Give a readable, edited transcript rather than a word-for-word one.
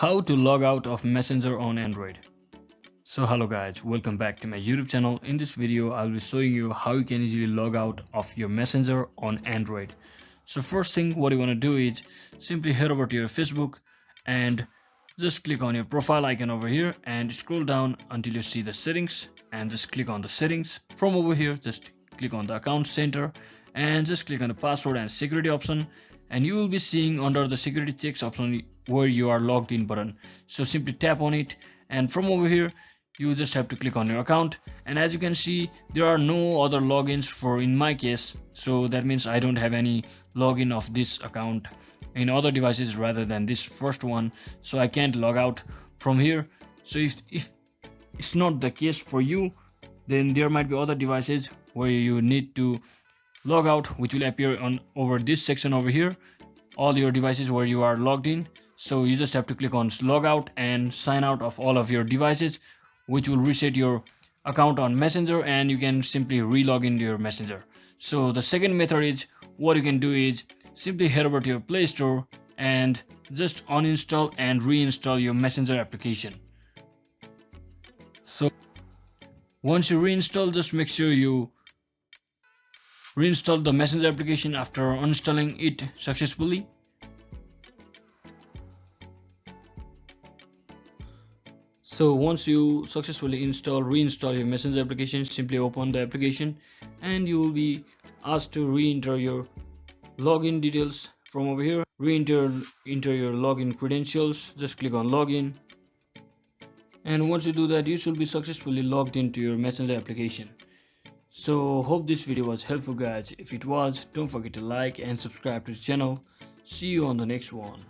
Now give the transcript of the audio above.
How to log out of Messenger on Android. So hello guys, welcome back to my YouTube channel. In this video I'll be showing you how you can easily log out of your Messenger on Android. So first thing what you want to do is simply head over to your Facebook and just click on your profile icon over here and scroll down until you see the settings and just click on the settings. From over here just click on the account center and just click on the password and security option, and you will be seeing under the security checks option where you are logged in button. So simply tap on it, and from over here you just have to click on your account, and as you can see there are no other logins for in my case, so that means I don't have any login of this account in other devices rather than this first one, so I can't log out from here. So if it's not the case for you, then there might be other devices where you need to log out, which will appear on over this section over here, all your devices where you are logged in. So you just have to click on log out and sign out of all of your devices, which will reset your account on Messenger, and you can simply re-log into your Messenger. So the second method is, what you can do is simply head over to your Play Store and just uninstall and reinstall your Messenger application. So once you reinstall, just make sure you reinstall the Messenger application after uninstalling it successfully. So once you successfully reinstall your Messenger application, simply open the application and you will be asked to re-enter your login details from over here. Enter your login credentials, just click on login, and once you do that you should be successfully logged into your Messenger application. So hope this video was helpful guys. If it was, don't forget to like and subscribe to the channel. See you on the next one.